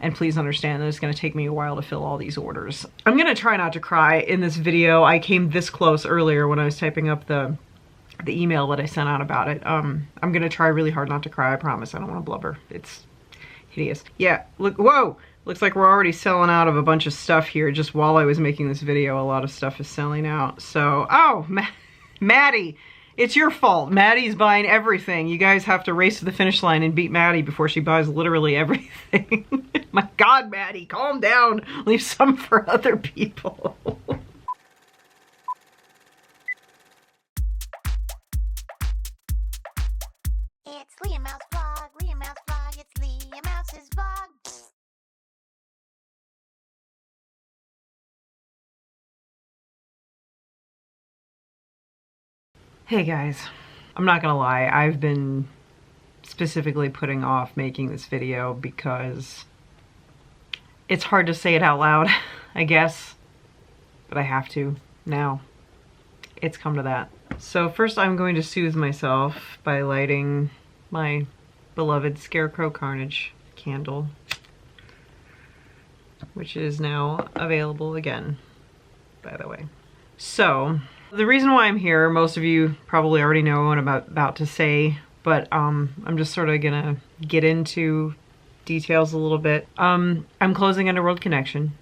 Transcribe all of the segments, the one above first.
And please understand that it's gonna take me a while to fill all these orders. I'm gonna try not to cry in this video. I came this close earlier when I was typing up the email that I sent out about it. I'm gonna try really hard not to cry, I promise. I don't wanna blubber. It's hideous. Yeah, look, whoa! Looks like we're already selling out of a bunch of stuff here. Just while I was making this video, a lot of stuff is selling out. So, oh, Maddie, it's your fault. Maddie's buying everything. You guys have to race to the finish line and beat Maddie before she buys literally everything. My God, Maddie, calm down. Leave some for other people. It's LeahMouseVlog, LeahMouseVlog, it's LeahMouse's vlog. Hey guys, I'm not gonna lie, I've been specifically putting off making this video because it's hard to say it out loud, I guess, but I have to now. It's come to that. So first I'm going to soothe myself by lighting my beloved Scarecrow Carnage candle, which is now available again, by the way. So the reason why I'm here, most of you probably already know what I'm about to say, but I'm just sort of gonna get into details a little bit. I'm closing Underworld Connection.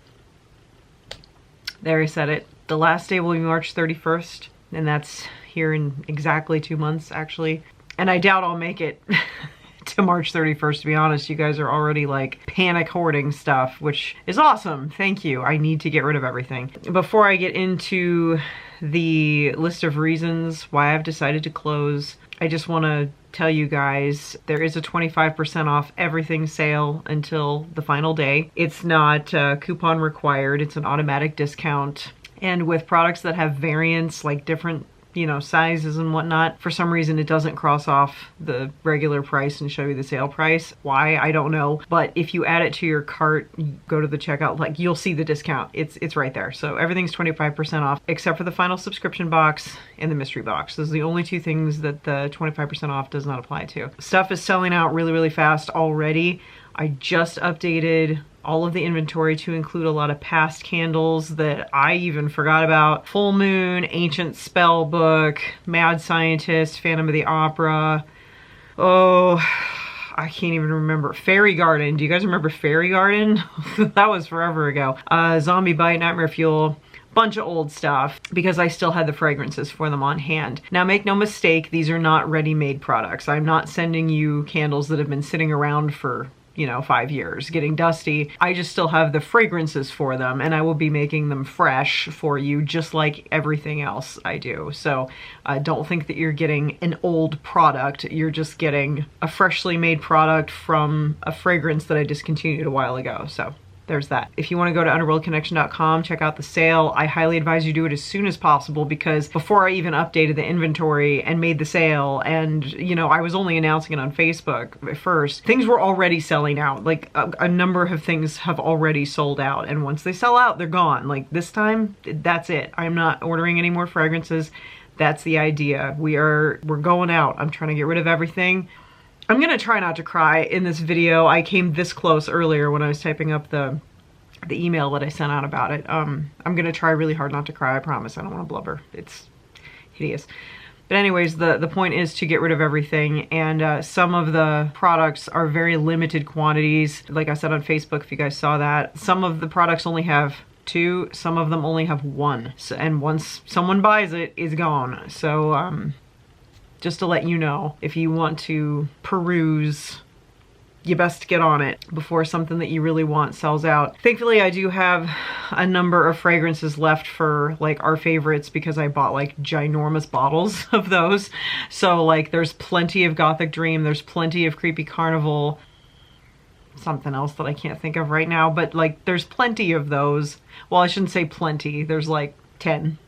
There, I said it. The last day will be March 31st, and that's here in exactly 2 months, actually. And I doubt I'll make it to March 31st, to be honest. You guys are already like panic hoarding stuff, which is awesome. Thank you. I need to get rid of everything. Before I get into the list of reasons why I've decided to close, I just want to tell you guys there is a 25% off everything sale until the final day. It's not coupon required. It's an automatic discount. And with products that have variants, like different, you know, sizes and whatnot, for some reason it doesn't cross off the regular price and show you the sale price. Why, I don't know. But if you add it to your cart, you go to the checkout, like, you'll see the discount. It's right there. So everything's 25% off except for the final subscription box and the mystery box. Those are the only two things that the 25% off does not apply to. Stuff is selling out really, really fast already. I just updated all of the inventory to include a lot of past candles that I even forgot about. Full Moon, Ancient Spellbook, Mad Scientist, Phantom of the Opera. Oh, I can't even remember. Fairy Garden. Do you guys remember Fairy Garden? That was forever ago. Zombie Bite, Nightmare Fuel. Bunch of old stuff because I still had the fragrances for them on hand. Now make no mistake, these are not ready-made products. I'm not sending you candles that have been sitting around for, you know, 5 years, getting dusty. I just still have the fragrances for them, and I will be making them fresh for you just like everything else I do. So don't think that you're getting an old product. You're just getting a freshly made product from a fragrance that I discontinued a while ago. So there's that. If you want to go to underworldconnection.com, check out the sale. I highly advise you do it as soon as possible because before I even updated the inventory and made the sale, and you know, I was only announcing it on Facebook at first, things were already selling out. Like a number of things have already sold out, and once they sell out, they're gone. Like this time, that's it. I'm not ordering any more fragrances. That's the idea. We're going out. I'm trying to get rid of everything. I'm gonna try not to cry in this video. I came this close earlier when I was typing up the email that I sent out about it. I'm gonna try really hard not to cry, I promise. I don't wanna blubber. It's hideous. But anyways, the point is to get rid of everything, and some of the products are very limited quantities. Like I said on Facebook, if you guys saw that, some of the products only have 2, some of them only have 1. So, and once someone buys it, it's gone. So just to let you know, if you want to peruse, you best get on it before something that you really want sells out. Thankfully, I do have a number of fragrances left for like our favorites because I bought like ginormous bottles of those. So like there's plenty of Gothic Dream, there's plenty of Creepy Carnival, something else that I can't think of right now, but like there's plenty of those. Well, I shouldn't say plenty, there's like 10.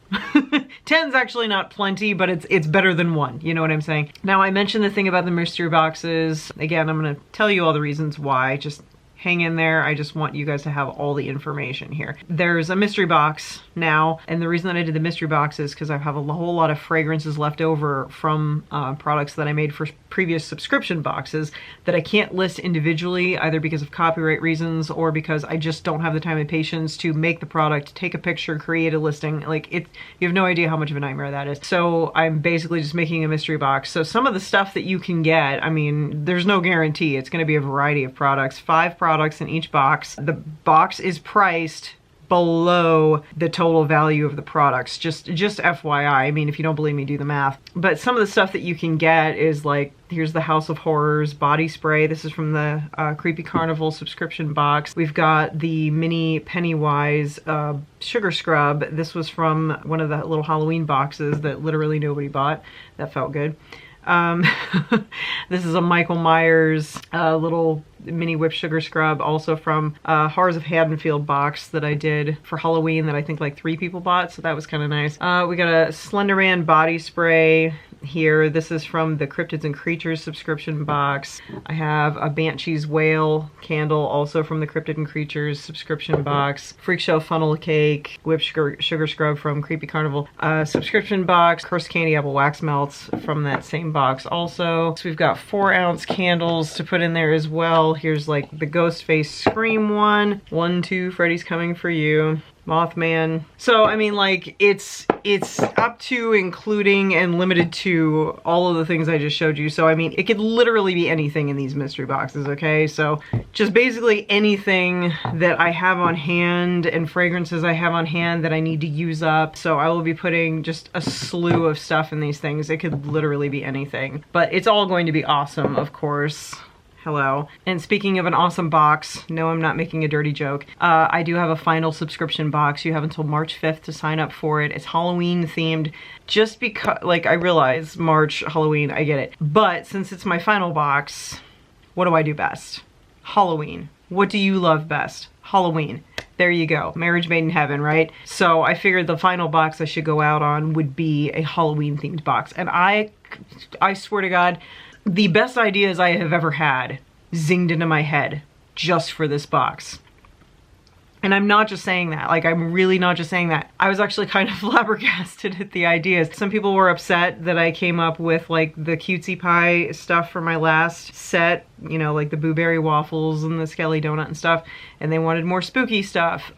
10's actually not plenty, but it's better than 1. You know what I'm saying? Now, I mentioned the thing about the mystery boxes. Again, I'm going to tell you all the reasons why. Just hang in there. I just want you guys to have all the information here. There's a mystery box now, and the reason that I did the mystery box is because I have a whole lot of fragrances left over from products that I made for previous subscription boxes that I can't list individually, either because of copyright reasons or because I just don't have the time and patience to make the product, take a picture, create a listing. Like, you have no idea how much of a nightmare that is. So I'm basically just making a mystery box. So some of the stuff that you can get, I mean, there's no guarantee. It's going to be a variety of products, 5 products in each box. The box is priced below the total value of the products. Just FYI. I mean, if you don't believe me, do the math. But some of the stuff that you can get is like, here's the House of Horrors body spray. This is from the Creepy Carnival subscription box. We've got the mini Pennywise sugar scrub. This was from one of the little Halloween boxes that literally nobody bought. That felt good. This is a Michael Myers little mini whip sugar scrub, also from Horrors of Haddonfield box that I did for Halloween that I think like 3 people bought, so that was kind of nice. We got a Slenderman body spray here. This is from the Cryptids and Creatures subscription box. I have a Banshee's Whale candle, also from the Cryptid and Creatures subscription box. Freak Show funnel cake, whip sugar scrub from Creepy Carnival subscription box. Cursed Candy Apple Wax Melts from that same box also. So we've got 4-ounce candles to put in there as well. Here's like the Ghostface Scream one. 1, 2, Freddy's Coming for You. Mothman. So I mean, like, it's up to, including, and limited to all of the things I just showed you. So I mean, it could literally be anything in these mystery boxes, okay? So just basically anything that I have on hand and fragrances I have on hand that I need to use up. So I will be putting just a slew of stuff in these things. It could literally be anything, but it's all going to be awesome, of course. Hello. And speaking of an awesome box, no, I'm not making a dirty joke. I do have a final subscription box. You have until March 5th to sign up for it. It's Halloween themed, just because, like, I realize March, Halloween, I get it. But since it's my final box, what do I do best? Halloween. What do you love best? Halloween. There you go. Marriage made in heaven, right? So I figured the final box I should go out on would be a Halloween themed box. And I swear to God, the best ideas I have ever had zinged into my head just for this box. And I'm not just saying that, like, I'm really not just saying that. I was actually kind of flabbergasted at the ideas. Some people were upset that I came up with like the cutesy pie stuff for my last set, you know, like the blueberry waffles and the skelly donut and stuff, and they wanted more spooky stuff.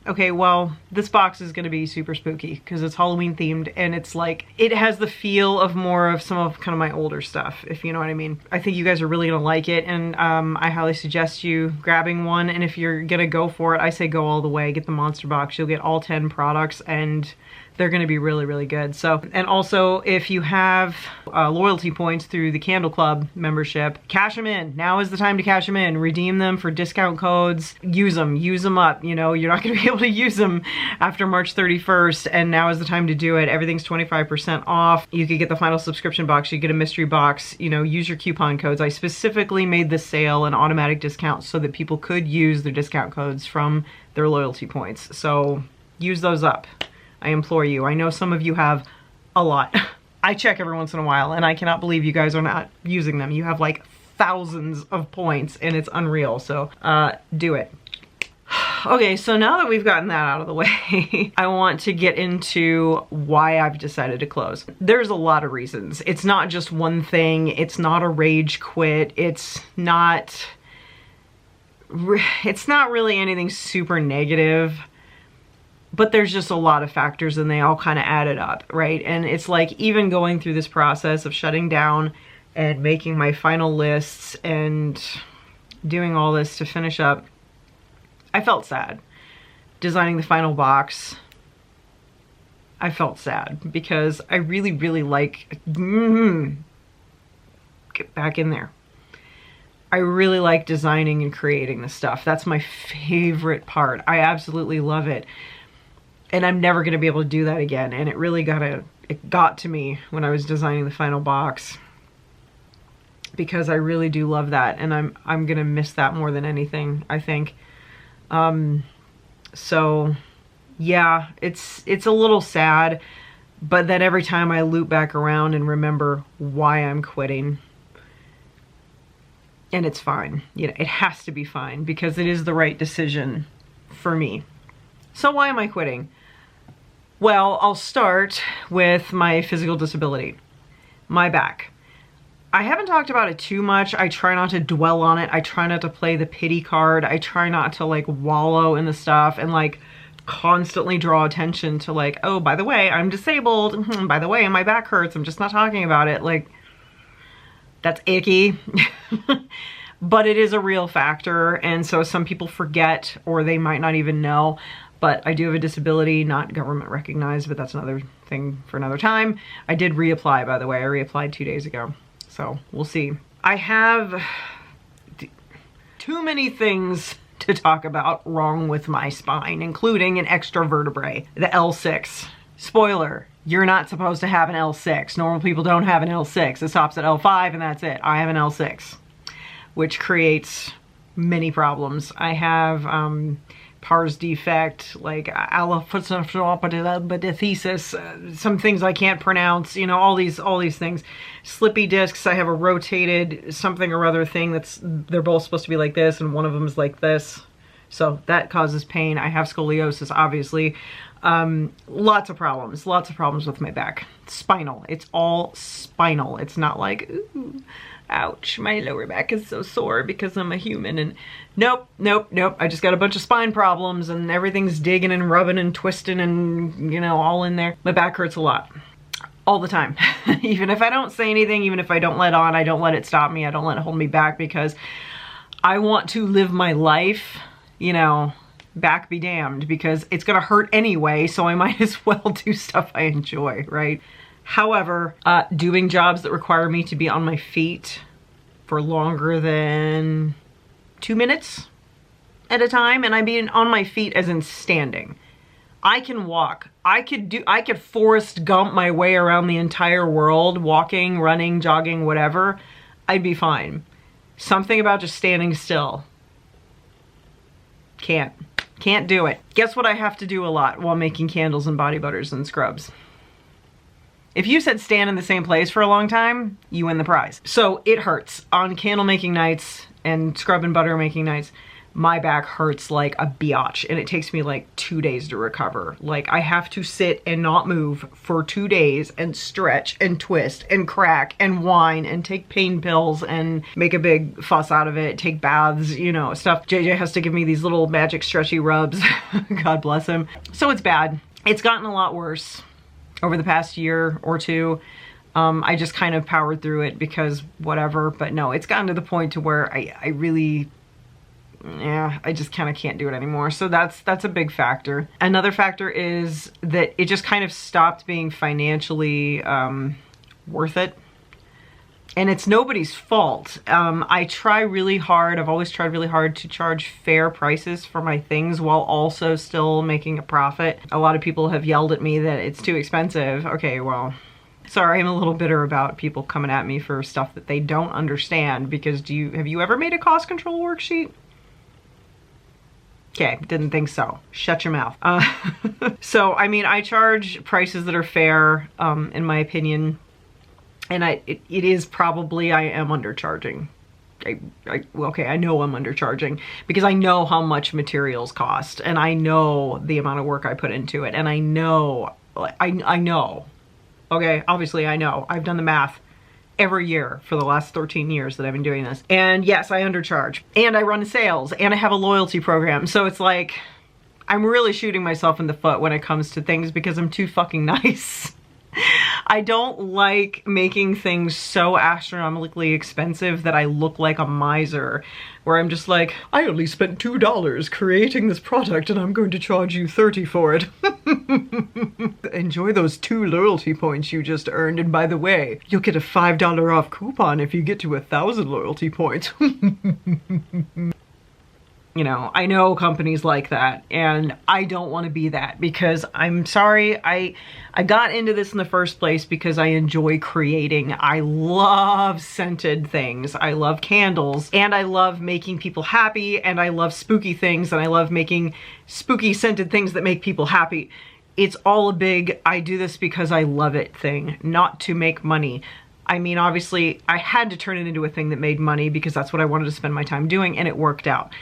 Okay, well, this box is gonna be super spooky because it's Halloween themed, and it's like, it has the feel of more of some of kind of my older stuff, if you know what I mean. I think you guys are really gonna like it, and I highly suggest you grabbing one, and if you're gonna go for it, I say go all the way. Get the monster box. You'll get all 10 products, and they're gonna be really, really good. So, and also, if you have loyalty points through the Candle Club membership, cash them in. Now is the time to cash them in. Redeem them for discount codes. Use them up. You know, you're not gonna be able to use them after March 31st, and now is the time to do it. Everything's 25% off. You could get the final subscription box. You get a mystery box. You know, use your coupon codes. I specifically made this sale an automatic discount so that people could use their discount codes from their loyalty points. So use those up. I implore you. I know some of you have a lot. I check every once in a while, and I cannot believe you guys are not using them. You have like thousands of points, and it's unreal. So do it. Okay, so now that we've gotten that out of the way, I want to get into why I've decided to close. There's a lot of reasons. It's not just one thing. It's not a rage quit. It's not really anything super negative. But there's just a lot of factors, and they all kind of added up, right? And it's like, even going through this process of shutting down and making my final lists and doing all this to finish up, I felt sad. Designing the final box, I felt sad because I really, really like, get back in there. I really like designing and creating this stuff. That's my favorite part. I absolutely love it. And I'm never gonna be able to do that again. And it really got to me when I was designing the final box, because I really do love that, and I'm gonna miss that more than anything, I think. So yeah, it's a little sad, but then every time I loop back around and remember why I'm quitting, and it's fine. You know, it has to be fine because it is the right decision for me. So why am I quitting? Well, I'll start with my physical disability, my back. I haven't talked about it too much. I try not to dwell on it. I try not to play the pity card. I try not to like wallow in the stuff and like constantly draw attention to like, oh, by the way, I'm disabled. By the way, my back hurts. I'm just not talking about it. Like, that's icky. But it is a real factor. And so some people forget, or they might not even know. But I do have a disability, not government recognized, but that's another thing for another time. I did reapply, by the way. I reapplied 2 days ago. So we'll see. I have too many things to talk about wrong with my spine, including an extra vertebrae, the L6. Spoiler, you're not supposed to have an L6. Normal people don't have an L6. It stops at L5 and that's it. I have an L6, which creates many problems. I have pars defect, like alophotothesis, some things I can't pronounce, you know, all these things. Slippy discs, I have a rotated something or other thing they're both supposed to be like this and one of them is like this. So that causes pain. I have scoliosis, obviously. Lots of problems with my back. Spinal, it's all spinal. It's not like, ooh, ouch, my lower back is so sore because I'm a human. And nope. I just got a bunch of spine problems and everything's digging and rubbing and twisting and, you know, all in there. My back hurts a lot. All the time. Even if I don't say anything, even if I don't let on, I don't let it stop me. I don't let it hold me back because I want to live my life, you know, back be damned, because it's gonna hurt anyway, so I might as well do stuff I enjoy, right? However, doing jobs that require me to be on my feet for longer than 2 minutes at a time, and I mean on my feet as in standing. I can walk. I could Forrest Gump my way around the entire world, walking, running, jogging, whatever. I'd be fine. Something about just standing still. Can't do it. Guess what I have to do a lot while making candles and body butters and scrubs? If you said stand in the same place for a long time, you win the prize. So it hurts. On candle making nights and scrub and butter making nights, my back hurts like a biatch, and it takes me like 2 days to recover. Like, I have to sit and not move for 2 days and stretch and twist and crack and whine and take pain pills and make a big fuss out of it, take baths, you know, stuff. JJ has to give me these little magic stretchy rubs. God bless him. So it's bad. It's gotten a lot worse over the past year or two. I just kind of powered through it because whatever, but no, it's gotten to the point to where I really... yeah, I just kind of can't do it anymore. So that's a big factor. Another factor is that it just kind of stopped being financially worth it. And it's nobody's fault. I try really hard. I've always tried really hard to charge fair prices for my things while also still making a profit. A lot of people have yelled at me that it's too expensive. Okay, well, sorry, I'm a little bitter about people coming at me for stuff that they don't understand, because have you ever made a cost control worksheet? Okay, didn't think so. Shut your mouth. So, I mean, I charge prices that are fair, in my opinion. And it is probably, I am undercharging. Okay, I know I'm undercharging because I know how much materials cost, and I know the amount of work I put into it, and I know, I know. Okay, obviously I know. I've done the math every year for the last 13 years that I've been doing this. And yes, I undercharge. And I run sales, and I have a loyalty program. So it's like, I'm really shooting myself in the foot when it comes to things because I'm too fucking nice. I don't like making things so astronomically expensive that I look like a miser, where I'm just like, I only spent $2 creating this product and I'm going to charge you $30 for it. Enjoy those 2 loyalty points you just earned, and by the way, you'll get a $5 off coupon if you get to 1,000 loyalty points. You know, I know companies like that, and I don't want to be that, because I'm sorry, I got into this in the first place because I enjoy creating. I love scented things. I love candles, and I love making people happy, and I love spooky things, and I love making spooky scented things that make people happy. It's all a big, I do this because I love it thing, not to make money. I mean, obviously I had to turn it into a thing that made money because that's what I wanted to spend my time doing, and it worked out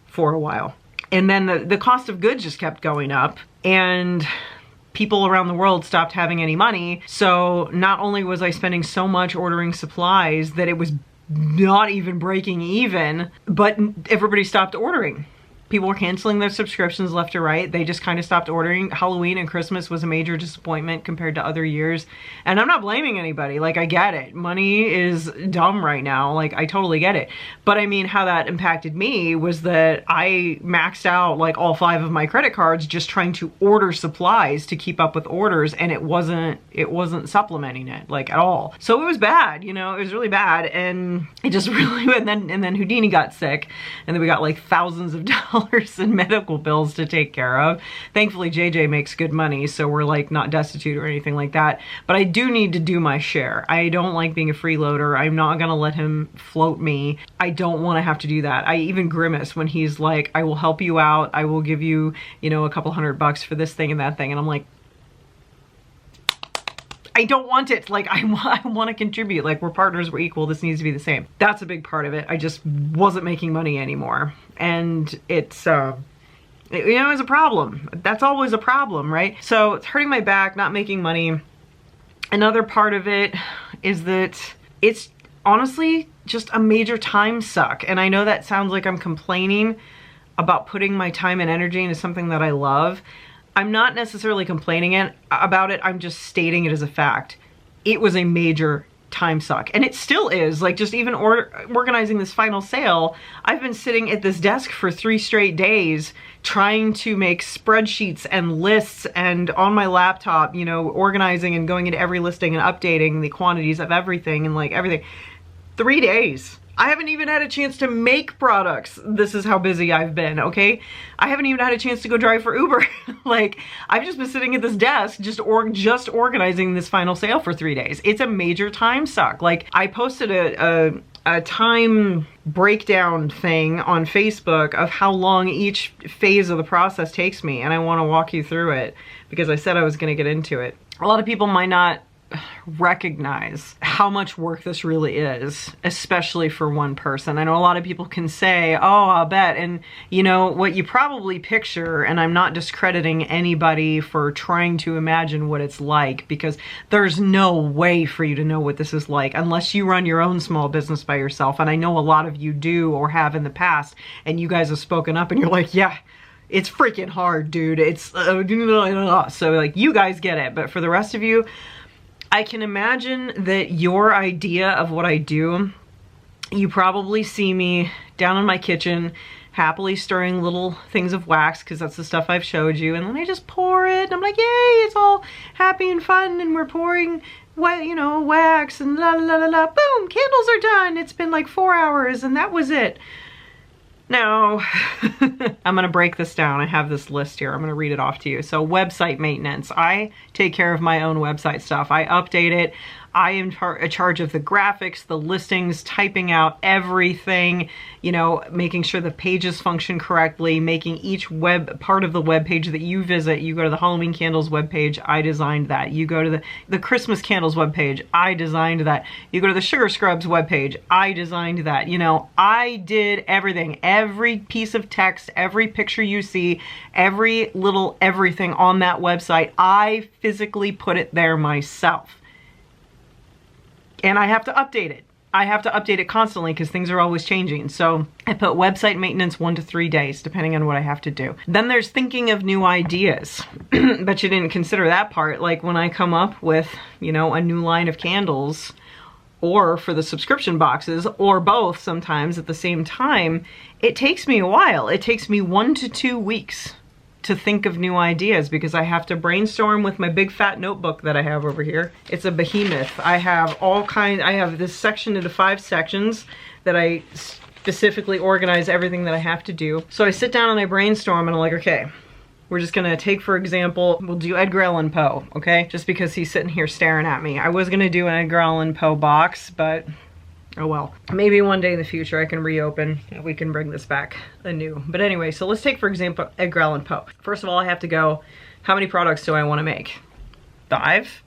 for a while. And then the cost of goods just kept going up, and people around the world stopped having any money. So not only was I spending so much ordering supplies that it was not even breaking even, but everybody stopped ordering. People were canceling their subscriptions left or right. They just kind of stopped ordering. Halloween and Christmas was a major disappointment compared to other years. And I'm not blaming anybody. Like, I get it. Money is dumb right now. Like, I totally get it. But I mean, how that impacted me was that I maxed out like all 5 of my credit cards just trying to order supplies to keep up with orders, and it wasn't supplementing it like at all. So it was bad, you know, it was really bad. And it just really, and then Houdini got sick, and then we got like thousands of dollars in medical bills to take care of. Thankfully, JJ makes good money, so we're like not destitute or anything like that. But I do need to do my share. I don't like being a freeloader. I'm not gonna let him float me. I don't want to have to do that. I even grimace when he's like, I will help you out. I will give you, you know, a couple $100 for this thing and that thing. And I'm like, I don't want it. Like, I want to contribute. Like, we're partners, we're equal. This needs to be the same. That's a big part of it. I just wasn't making money anymore. And it's, you know, it's a problem. That's always a problem, right? So it's hurting my back, not making money. Another part of it is that it's honestly just a major time suck. And I know that sounds like I'm complaining about putting my time and energy into something that I love. I'm not necessarily complaining about it, I'm just stating it as a fact. It was a major time suck, and it still is. Like, just even organizing this final sale, I've been sitting at this desk for 3 straight days trying to make spreadsheets and lists, and on my laptop, you know, organizing and going into every listing and updating the quantities of everything and like everything. 3 days. I haven't even had a chance to make products. This is how busy I've been, okay? I haven't even had a chance to go drive for Uber. Like, I've just been sitting at this desk just organizing this final sale for 3 days. It's a major time suck. Like, I posted a time breakdown thing on Facebook of how long each phase of the process takes me, and I want to walk you through it because I said I was going to get into it. A lot of people might not recognize how much work this really is, especially for one person. I know a lot of people can say, oh, I'll bet. And you know, what you probably picture, and I'm not discrediting anybody for trying to imagine what it's like, because there's no way for you to know what this is like unless you run your own small business by yourself. And I know a lot of you do or have in the past, and you guys have spoken up and you're like, yeah, it's freaking hard, dude. It's so like, you guys get it. But for the rest of you, I can imagine that your idea of what I do, you probably see me down in my kitchen happily stirring little things of wax, because that's the stuff I've showed you, and then I just pour it and I'm like, yay, it's all happy and fun, and we're pouring wax and la la la la, boom, candles are done. It's been like 4 hours and that was it. Now, I'm gonna break this down. I have this list here. I'm gonna read it off to you. So, website maintenance. I take care of my own website stuff. I update it. I am in charge of the graphics, the listings, typing out everything, you know, making sure the pages function correctly, making each part of the web page that you visit. You go to the Halloween candles web page, I designed that. You go to the Christmas candles web page, I designed that. You go to the sugar scrubs web page, I designed that. You know, I did everything. Every piece of text, every picture you see, every little everything on that website, I physically put it there myself. And I have to update it. I have to update it constantly because things are always changing. So I put website maintenance 1 to 3 days, depending on what I have to do. Then there's thinking of new ideas. But you didn't consider that part. Like when I come up with, you know, a new line of candles, or for the subscription boxes, or both sometimes at the same time, it takes me a while. It takes me 1 to 2 weeks to think of new ideas, because I have to brainstorm with my big fat notebook that I have over here. It's a behemoth. I have I have this section into 5 sections that I specifically organize everything that I have to do. So I sit down and I brainstorm and I'm like, okay, we're just gonna take, for example, we'll do Edgar Allan Poe, okay? Just because he's sitting here staring at me. I was gonna do an Edgar Allan Poe box, but oh well. Maybe one day in the future I can reopen and we can bring this back anew. But anyway, so let's take, for example, Edgar Allan Poe. First of all, I have to go, how many products do I want to make? 5?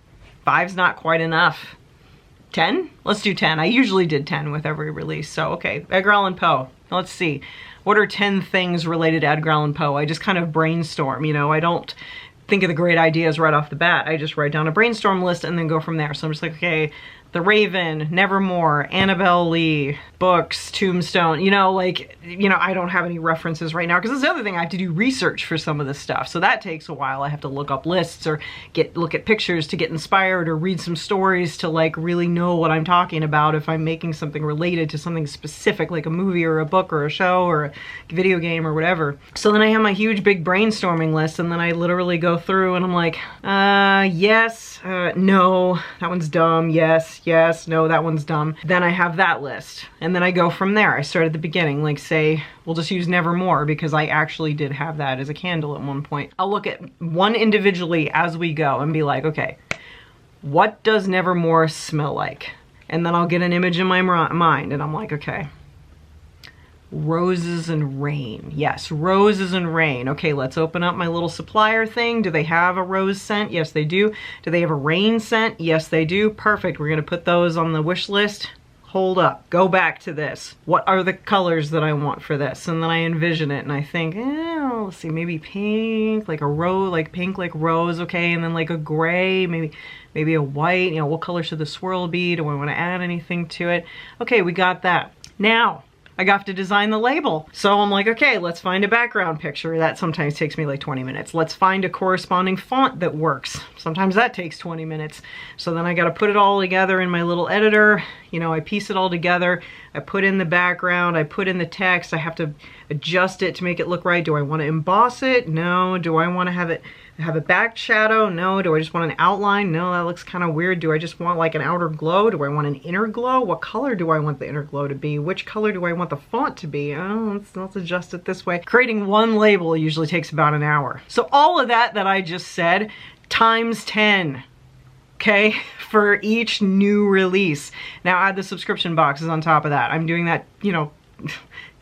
5's not quite enough. 10? Let's do 10. I usually did 10 with every release. So, okay, Edgar Allan Poe. Let's see. What are 10 things related to Edgar Allan Poe? I just kind of brainstorm, you know. I don't think of the great ideas right off the bat. I just write down a brainstorm list and then go from there. So I'm just like, okay, The Raven, Nevermore, Annabelle Lee, books, Tombstone, you know, like, you know, I don't have any references right now because that's the other thing. I have to do research for some of this stuff. So that takes a while. I have to look up lists or look at pictures to get inspired or read some stories to like really know what I'm talking about if I'm making something related to something specific like a movie or a book or a show or a video game or whatever. So then I have my huge big brainstorming list and then I literally go through and I'm like, yes, no, that one's dumb, yes, no, that one's dumb. Then I have that list. And then I go from there. I start at the beginning, like say, we'll just use Nevermore because I actually did have that as a candle at one point. I'll look at one individually as we go and be like, okay, what does Nevermore smell like? And then I'll get an image in my mind and I'm like, okay, roses and rain. Yes, roses and rain. Okay, let's open up my little supplier thing. Do they have a rose scent? Yes, they do. Do they have a rain scent? Yes, they do. Perfect. We're going to put those on the wish list. Hold up. Go back to this. What are the colors that I want for this? And then I envision it and I think, let's see, maybe pink, like a rose, like pink, like rose. Okay, and then like a gray, maybe a white. You know, what color should the swirl be? Do I want to add anything to it? Okay, we got that. Now, I have to design the label. So I'm like, okay, let's find a background picture. That sometimes takes me like 20 minutes. Let's find a corresponding font that works. Sometimes that takes 20 minutes. So then I got to put it all together in my little editor. You know, I piece it all together. I put in the background. I put in the text. I have to adjust it to make it look right. Do I want to emboss it? No. Do I want to have a back shadow? No. Do I just want an outline? No, that looks kind of weird. Do I just want like an outer glow? Do I want an inner glow? What color do I want the inner glow to be? Which color do I want the font to be? Oh, let's adjust it this way. Creating one label usually takes about an hour. So all of that I just said times 10. Okay, for each new release. Now add the subscription boxes on top of that. I'm doing that, you know,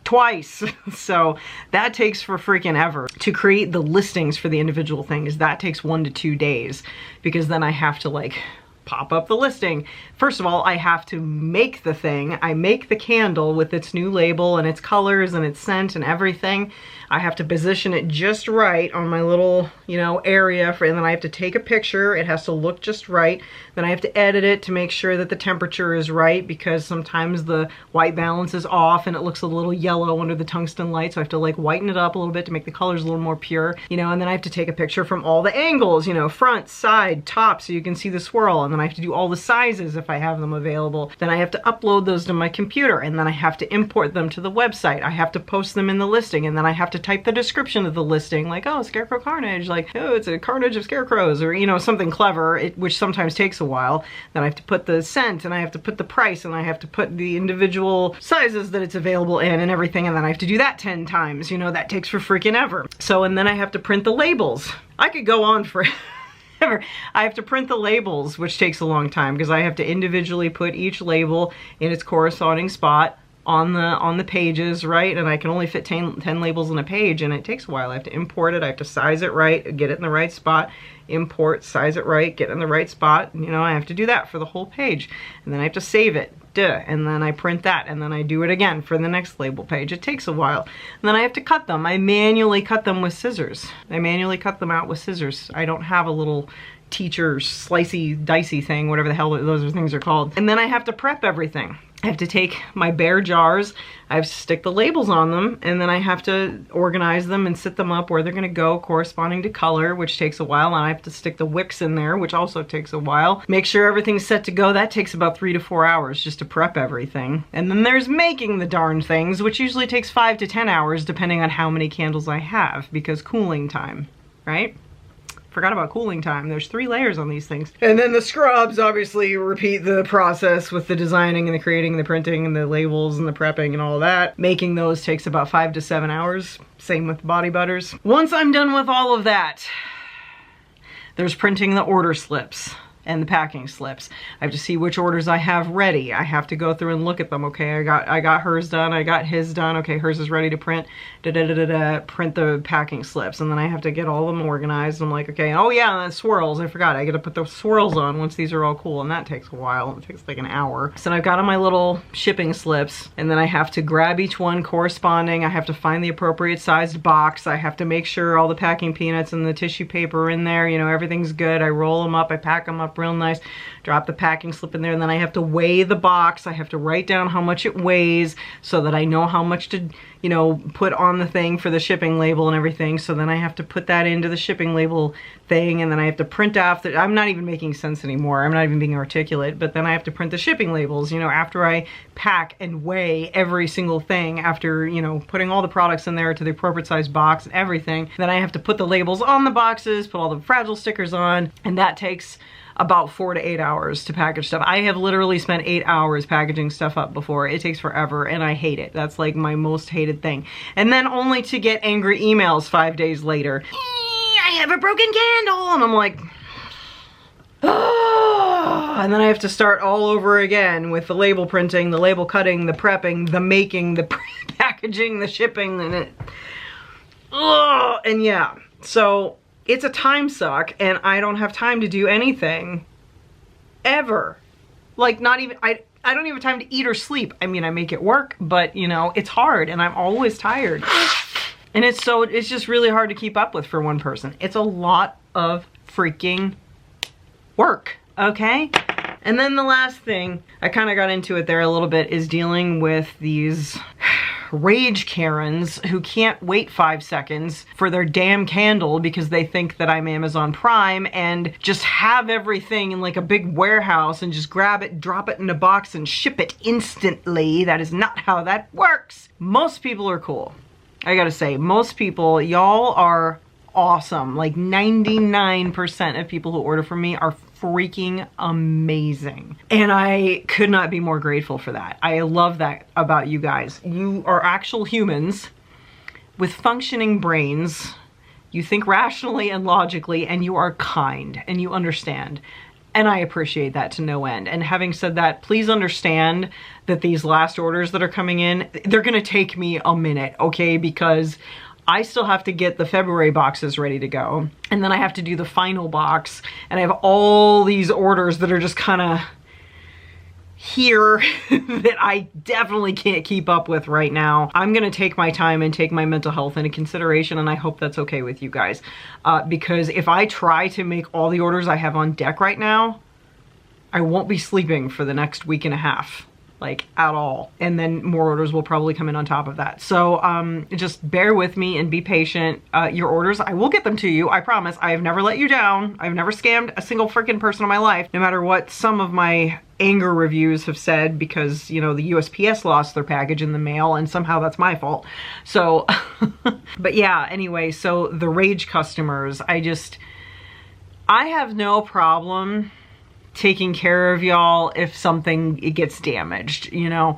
twice. So that takes for freaking ever. To create the listings for the individual things, that takes 1 to 2 days because then I have to like pop up the listing. First of all, I have to make the thing. I make the candle with its new label and its colors and its scent and everything. I have to position it just right on my little, you know, area and then I have to take a picture. It has to look just right. Then I have to edit it to make sure that the temperature is right because sometimes the white balance is off and it looks a little yellow under the tungsten light. So I have to like whiten it up a little bit to make the colors a little more pure, you know, and then I have to take a picture from all the angles, you know, front, side, top, so you can see the swirl. And then I have to do all the sizes if I have them available. Then I have to upload those to my computer and then I have to import them to the website. I have to post them in the listing and then I have to type the description of the listing like, oh, Scarecrow Carnage, like, oh, it's a carnage of scarecrows, or, you know, something clever, which sometimes takes a while. Then I have to put the scent and I have to put the price and I have to put the individual sizes that it's available in and everything, and then I have to do that 10 times. You know, that takes for freaking ever. So, and then I have to print the labels. I could go on for I have to print the labels, which takes a long time because I have to individually put each label in its corresponding spot on the pages, right? And I can only fit 10 labels in a page and it takes a while. I have to import it, I have to size it right, get it in the right spot, import, size it right, get it in the right spot. You know, I have to do that for the whole page. And then I have to save it, and then I print that, and then I do it again for the next label page. It takes a while. And then I have to cut them. I manually cut them with scissors. I manually cut them out with scissors. I don't have a little teacher slicey dicey thing, whatever the hell those things are called. And then I have to prep everything. I have to take my bare jars, I have to stick the labels on them, and then I have to organize them and sit them up where they're gonna go corresponding to color, which takes a while, and I have to stick the wicks in there, which also takes a while. Make sure everything's set to go. That takes about 3 to 4 hours just to prep everything. And then there's making the darn things, which usually takes 5 to 10 hours depending on how many candles I have, because cooling time, right? Forgot about cooling time. There's 3 layers on these things. And then the scrubs obviously repeat the process with the designing and the creating and the printing and the labels and the prepping and all that. Making those takes about 5 to 7 hours. Same with body butters. Once I'm done with all of that, there's printing the order slips. and the packing slips. I have to see which orders I have ready. I have to go through and look at them. Okay, I got hers done. I got his done. Okay, hers is ready to print. Print the packing slips, and then I have to get all of them organized. I'm like, okay, oh yeah, and then swirls. I forgot. I got to put the swirls on once these are all cool, and that takes a while. It takes like an hour. So I've got on my little shipping slips, and then I have to grab each one corresponding. I have to find the appropriate sized box. I have to make sure all the packing peanuts and the tissue paper are in there. You know, everything's good. I roll them up. I pack them up real nice, drop the packing slip in there, and then I have to weigh the box. I have to write down how much it weighs so that I know how much to, you know, put on the thing for the shipping label and everything. So then I have to put that into the shipping label thing, and then I have to print off the, I'm not even making sense anymore. I'm not even being articulate, but then I have to print the shipping labels, you know, after I pack and weigh every single thing, after, you know, putting all the products in there to the appropriate size box and everything. Then I have to put the labels on the boxes, put all the fragile stickers on, and that takes about 4 to 8 hours to package stuff. I have literally spent 8 hours packaging stuff up before. It takes forever, and I hate it. That's like my most hated thing. And then only to get angry emails 5 days later. I have a broken candle, and I'm like, oh. And then I have to start all over again with the label printing, the label cutting, the prepping, the making, the packaging, the shipping, and it, oh, and yeah. So it's a time suck, and I don't have time to do anything ever. Like, not even, I don't even have time to eat or sleep. I mean, I make it work, but you know, it's hard, and I'm always tired. And it's just really hard to keep up with for one person. It's a lot of freaking work, okay? And then the last thing, I kind of got into it there a little bit, is dealing with these rage Karens who can't wait 5 seconds for their damn candle because they think that I'm Amazon Prime, and just have everything in like a big warehouse and just grab it, drop it in a box and ship it instantly. That is not how that works. Most people are cool. I gotta say, most people, y'all are awesome. Like 99% of people who order from me are freaking amazing. And I could not be more grateful for that. I love that about you guys. You are actual humans with functioning brains. You think rationally and logically, and you are kind, and you understand. And I appreciate that to no end. And having said that, please understand that these last orders that are coming in, they're gonna take me a minute, okay? Because I still have to get the February boxes ready to go. And then I have to do the final box. And I have all these orders that are just kind of here that I definitely can't keep up with right now. I'm gonna take my time and take my mental health into consideration, and I hope that's okay with you guys. Because if I try to make all the orders I have on deck right now, I won't be sleeping for the next week and a half. Like, at all. And then more orders will probably come in on top of that. So just bear with me and be patient. Your orders, I will get them to you, I promise. I have never let you down. I've never scammed a single freaking person in my life, no matter what some of my anger reviews have said, because, you know, the USPS lost their package in the mail, and somehow that's my fault. So, but yeah, anyway, so the rage customers, I have no problem taking care of y'all if something gets damaged, you know.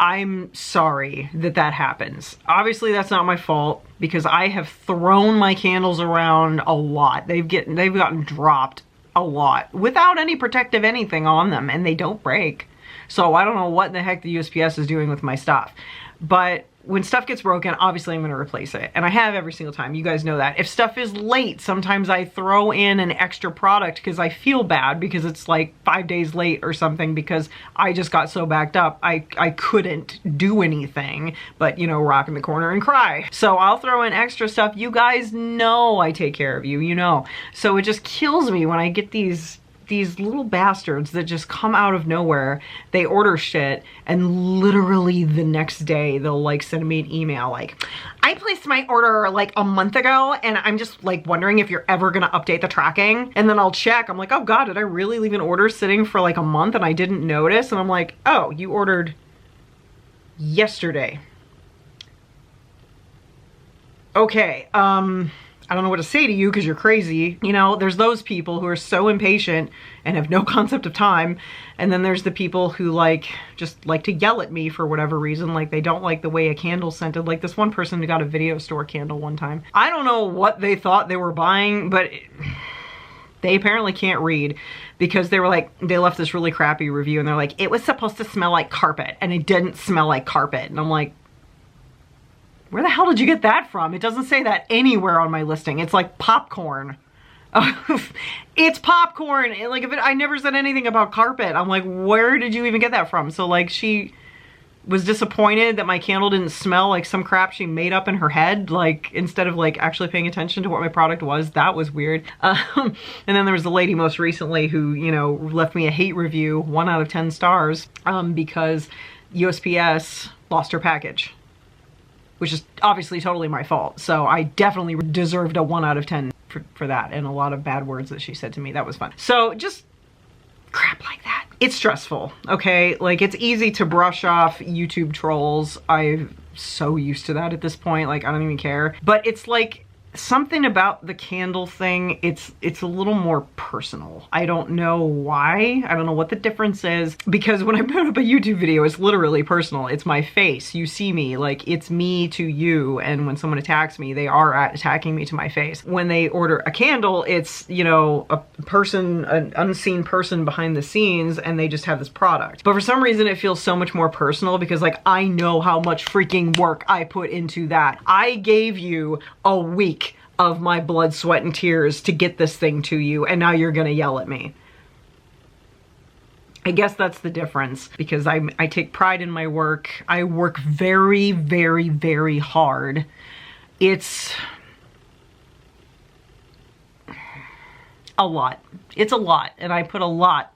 I'm sorry that that happens. Obviously that's not my fault, because I have thrown my candles around a lot. They've gotten dropped a lot without any protective anything on them, and they don't break. So I don't know what the heck the USPS is doing with my stuff. But when stuff gets broken, obviously I'm gonna replace it. And I have every single time, you guys know that. If stuff is late, sometimes I throw in an extra product because I feel bad because it's like 5 days late or something, because I just got so backed up, I couldn't do anything but, you know, rock in the corner and cry. So I'll throw in extra stuff. You guys know I take care of you, you know. So it just kills me when I get these little bastards that just come out of nowhere. They order shit, and literally the next day they'll like send me an email like, I placed my order like a month ago, and I'm just like wondering if you're ever gonna update the tracking. And then I'll check, I'm like, oh god, did I really leave an order sitting for like a month and I didn't notice? And I'm like, oh, you ordered yesterday. Okay, I don't know what to say to you because you're crazy. You know, there's those people who are so impatient and have no concept of time. And then there's the people who just like to yell at me for whatever reason. Like, they don't like the way a candle scented. Like this one person who got a video store candle one time. I don't know what they thought they were buying, but They apparently can't read because they were like, they left this really crappy review and they're like, it was supposed to smell like carpet and it didn't smell like carpet. And I'm like, where the hell did you get that from? It doesn't say that anywhere on my listing. It's like popcorn. It's popcorn. And like, I never said anything about carpet. I'm like, where did you even get that from? So like, she was disappointed that my candle didn't smell like some crap she made up in her head, like instead of like actually paying attention to what my product was. That was weird. And then there was the lady most recently who, you know, left me a hate review, 1 out of 10 stars, because USPS lost her package, which is obviously totally my fault. So I definitely deserved a 1 out of 10 for that, and a lot of bad words that she said to me. That was fun. So just crap like that. It's stressful, okay? Like, it's easy to brush off YouTube trolls. I'm so used to that at this point. Like, I don't even care. But it's like something about the candle thing, it's a little more personal. I don't know why. I don't know what the difference is, because when I put up a YouTube video, it's literally personal. It's my face. You see me. Like, it's me to you. And when someone attacks me, they are attacking me to my face. When they order a candle, it's, you know, a person, an unseen person behind the scenes, and they just have this product. But for some reason, it feels so much more personal because, like, I know how much freaking work I put into that. I gave you a week of my blood, sweat, and tears to get this thing to you, and now you're gonna yell at me. I guess that's the difference, because I take pride in my work. I work very, very, very hard. It's a lot. It's a lot, and I put a lot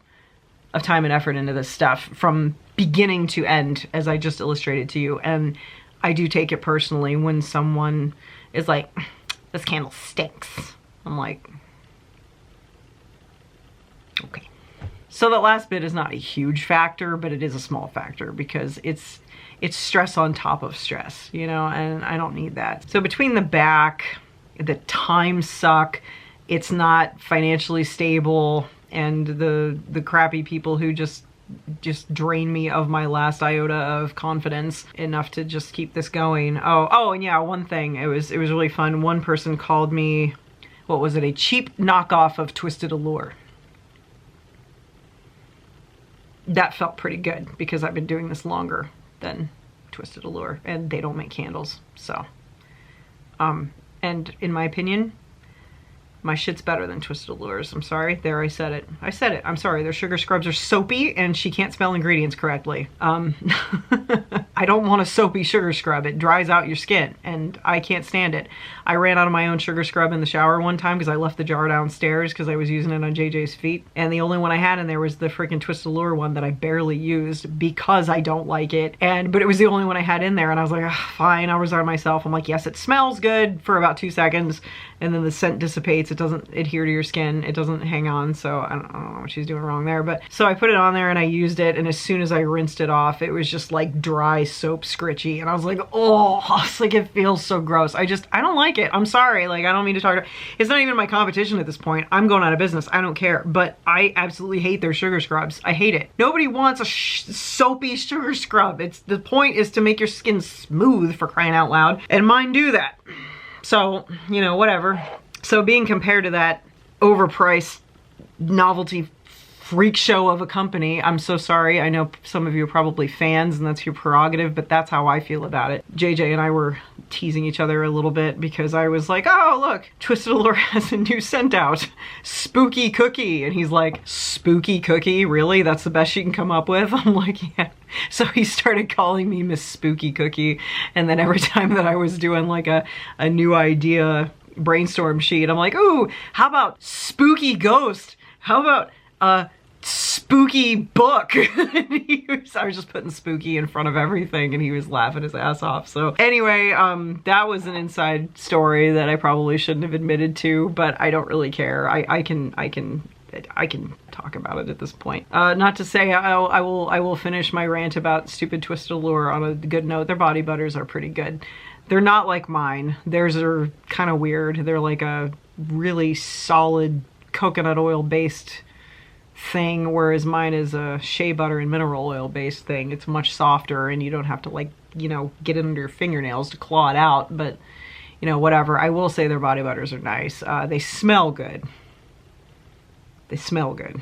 of time and effort into this stuff from beginning to end, as I just illustrated to you, and I do take it personally when someone is like, this candle stinks. I'm like, okay. So that last bit is not a huge factor, but it is a small factor because it's stress on top of stress, you know, and I don't need that. So between the back, the time suck, it's not financially stable, and the crappy people who just drain me of my last iota of confidence enough to just keep this going. Oh, and yeah, one thing, it was really fun. One person called me, what was it, a cheap knockoff of Twisted Allure. That felt pretty good because I've been doing this longer than Twisted Allure, and they don't make candles, so. And in my opinion, my shit's better than Twisted Allures. I'm sorry. There, I said it. I said it. I'm sorry. Their sugar scrubs are soapy and she can't spell ingredients correctly. I don't want a soapy sugar scrub. It dries out your skin and I can't stand it. I ran out of my own sugar scrub in the shower one time because I left the jar downstairs because I was using it on JJ's feet. And the only one I had in there was the freaking Twisted Allure one that I barely used because I don't like it. But it was the only one I had in there, and I was like, oh, fine, I'll resign myself. I'm like, yes, it smells good for about 2 seconds, and then the scent dissipates. It doesn't adhere to your skin. It doesn't hang on, so I don't know what she's doing wrong there. But so I put it on there and I used it, and as soon as I rinsed it off, it was just like dry soap scritchy, and I was like, oh, it's like, it feels so gross. I don't like it. I'm sorry. Like, I don't mean to talk to, it's not even my competition at this point. I'm going out of business. I don't care, but I absolutely hate their sugar scrubs. I hate it. Nobody wants a soapy sugar scrub. The point is to make your skin smooth, for crying out loud, and mine do that. So, you know, whatever. So being compared to that overpriced novelty freak show of a company, I'm so sorry. I know some of you are probably fans and that's your prerogative, but that's how I feel about it. JJ and I were teasing each other a little bit because I was like, oh, look, Twisted Allure has a new scent out, Spooky Cookie. And he's like, Spooky Cookie? Really? That's the best you can come up with? I'm like, yeah. So he started calling me Miss Spooky Cookie. And then every time that I was doing like a new idea brainstorm sheet, I'm like, ooh, how about Spooky Ghost? How about spooky book? I was just putting spooky in front of everything and he was laughing his ass off. So anyway, that was an inside story that I probably shouldn't have admitted to, but I don't really care. I can talk about it at this point. Not to say I will finish my rant about stupid Twisted Allure on a good note. Their body butters are pretty good. They're not like mine. Theirs are kind of weird. They're like a really solid coconut oil based thing, whereas mine is a shea butter and mineral oil based thing. It's much softer and you don't have to, like, you know, get it under your fingernails to claw it out, but you know, whatever. I will say their body butters are nice. They smell good. They smell good.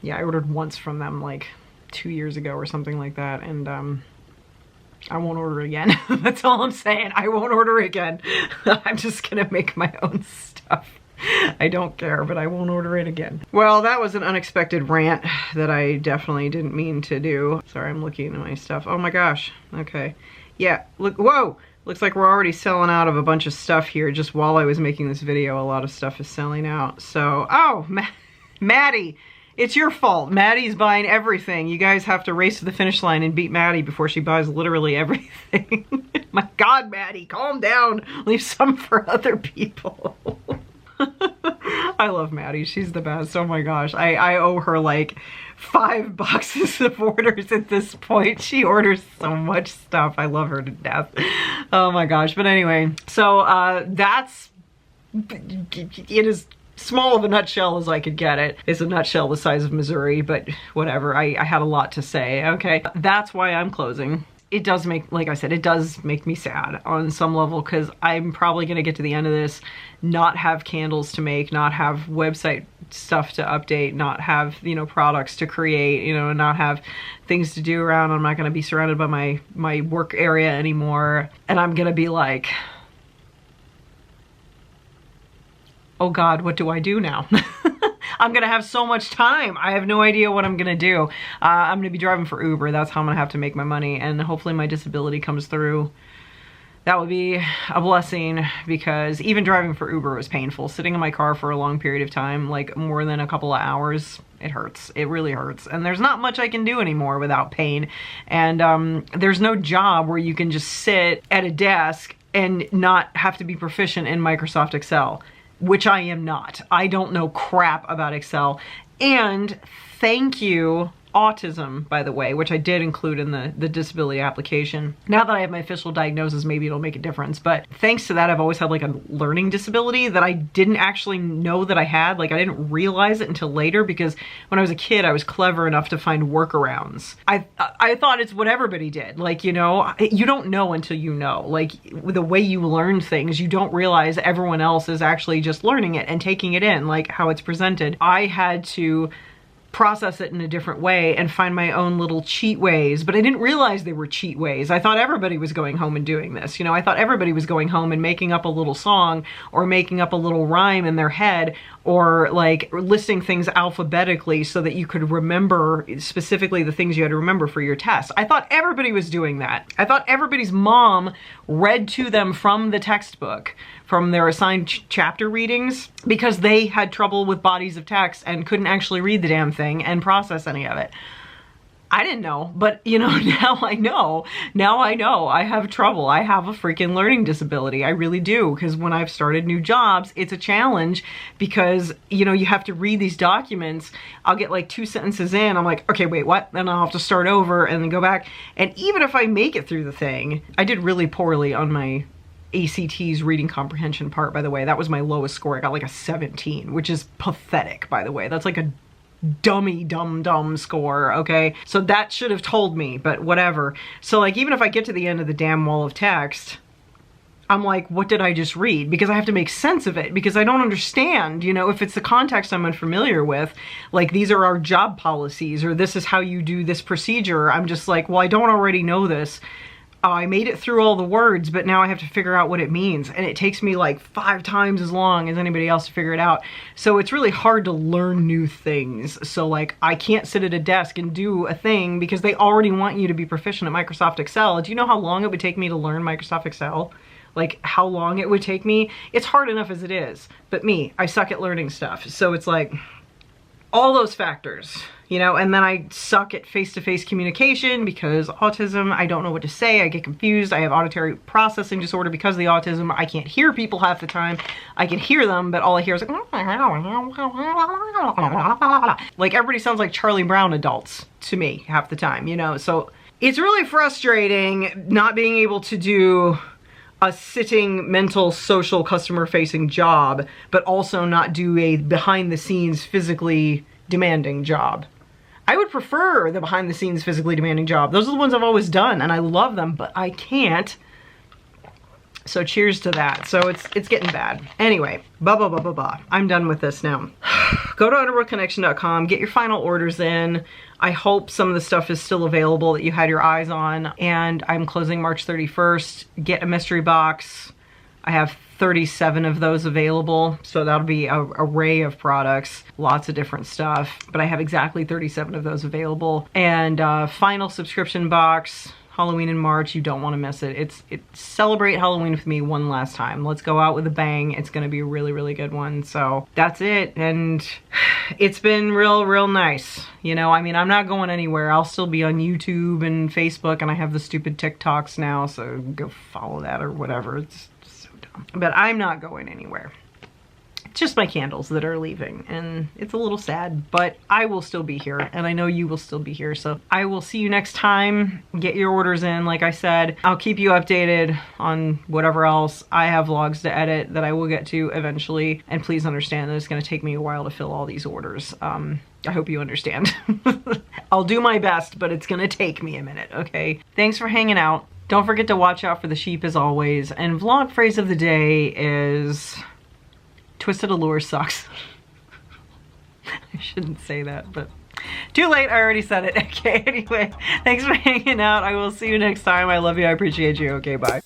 Yeah, I ordered once from them like 2 years ago or something like that, and I won't order again. That's all I'm saying. I won't order again. I'm just gonna make my own stuff. I don't care, but I won't order it again. Well, that was an unexpected rant that I definitely didn't mean to do. Sorry, I'm looking at my stuff. Oh my gosh. Okay. Yeah, look, whoa! Looks like we're already selling out of a bunch of stuff here. Just while I was making this video, a lot of stuff is selling out. So, oh, Maddie, it's your fault. Maddie's buying everything. You guys have to race to the finish line and beat Maddie before she buys literally everything. My God, Maddie, calm down. Leave some for other people. I love Maddie. She's the best. Oh my gosh. I owe her like 5 boxes of orders at this point. She orders so much stuff. I love her to death. Oh my gosh. But anyway, so that's it is small of a nutshell as I could get it. It's a nutshell the size of Missouri, but whatever. I had a lot to say. Okay. That's why I'm closing. It does make, like I said, it does make me sad on some level, because I'm probably going to get to the end of this, not have candles to make, not have website stuff to update, not have, you know, products to create, you know, and not have things to do around. I'm not going to be surrounded by my work area anymore. And I'm going to be like, oh God, what do I do now? I'm gonna have so much time. I have no idea what I'm gonna do. I'm gonna be driving for Uber. That's how I'm gonna have to make my money, and hopefully my disability comes through. That would be a blessing, because even driving for Uber was painful. Sitting in my car for a long period of time, like more than a couple of hours, it hurts. It really hurts. And there's not much I can do anymore without pain. And there's no job where you can just sit at a desk and not have to be proficient in Microsoft Excel, which I am not. I don't know crap about Excel. And thank you, autism, by the way, which I did include in the disability application. Now that I have my official diagnosis, maybe it'll make a difference. But thanks to that, I've always had like a learning disability that I didn't actually know that I had. Like, I didn't realize it until later, because when I was a kid, I was clever enough to find workarounds. I thought it's what everybody did. Like, you know, you don't know until you know. Like, the way you learn things, you don't realize everyone else is actually just learning it and taking it in, like how it's presented. I had to process it in a different way and find my own little cheat ways, but I didn't realize they were cheat ways. I thought everybody was going home and doing this. You know, I thought everybody was going home and making up a little song or making up a little rhyme in their head, or like listing things alphabetically so that you could remember specifically the things you had to remember for your test. I thought everybody was doing that. I thought everybody's mom read to them from the textbook, from their assigned chapter readings, because they had trouble with bodies of text and couldn't actually read the damn thing and process any of it. I didn't know, but you know, now I know. Now I know I have trouble. I have a freaking learning disability. I really do, because when I've started new jobs, it's a challenge, because, you know, you have to read these documents. I'll get like 2 sentences in. I'm like, okay, wait, what? Then I'll have to start over and then go back. And even if I make it through the thing, I did really poorly on my ACT's reading comprehension part, by the way. That was my lowest score. I got like a 17, which is pathetic, by the way. That's like a dumb score, okay? So that should have told me, but whatever. So like, even if I get to the end of the damn wall of text, I'm like, what did I just read? Because I have to make sense of it, because I don't understand, you know, if it's the context I'm unfamiliar with, like these are our job policies, or this is how you do this procedure. I'm just like, well, I don't already know this. I made it through all the words, but now I have to figure out what it means. And it takes me like 5 times as long as anybody else to figure it out. So it's really hard to learn new things. So like, I can't sit at a desk and do a thing because they already want you to be proficient at Microsoft Excel. Do you know how long it would take me to learn Microsoft Excel? Like how long it would take me? It's hard enough as it is. But me, I suck at learning stuff. So it's like, all those factors, you know, and then I suck at face-to-face communication because autism, I don't know what to say, I get confused, I have auditory processing disorder because of the autism, I can't hear people half the time, I can hear them, but all I hear is like everybody sounds like Charlie Brown adults to me half the time, you know, so it's really frustrating not being able to do a sitting, mental, social, customer-facing job, but also not do a behind-the-scenes, physically demanding job. I would prefer the behind-the-scenes, physically demanding job. Those are the ones I've always done, and I love them, but I can't So cheers to that. So it's getting bad. Anyway, I'm done with this now. Go to underworldconnection.com, get your final orders in. I hope some of the stuff is still available that you had your eyes on. And I'm closing March 31st. Get a mystery box. I have 37 of those available, so that'll be an array of products, lots of different stuff, but I have exactly 37 of those available. And final subscription box, Halloween in March, you don't want to miss it. It's celebrate Halloween with me one last time. Let's go out with a bang. It's gonna be a really, really good one. So that's it, and it's been real nice. You know, I mean, I'm not going anywhere. I'll still be on YouTube and Facebook, and I have the stupid TikToks now, so go follow that or whatever. It's but I'm not going anywhere. It's just my candles that are leaving, and it's a little sad, but I will still be here, and I know you will still be here, so I will see you next time. Get your orders in, like I said. I'll keep you updated on whatever else. I have vlogs to edit that I will get to eventually, and please understand that it's going to take me a while to fill all these orders. I hope you understand. I'll do my best, but it's gonna take me a minute, okay? Thanks for hanging out. Don't forget to watch out for the sheep as always. And vlog phrase of the day is Twisted Allure sucks. I shouldn't say that, but too late, I already said it. Okay, anyway, thanks for hanging out. I will see you next time. I love you, I appreciate you. Okay, bye.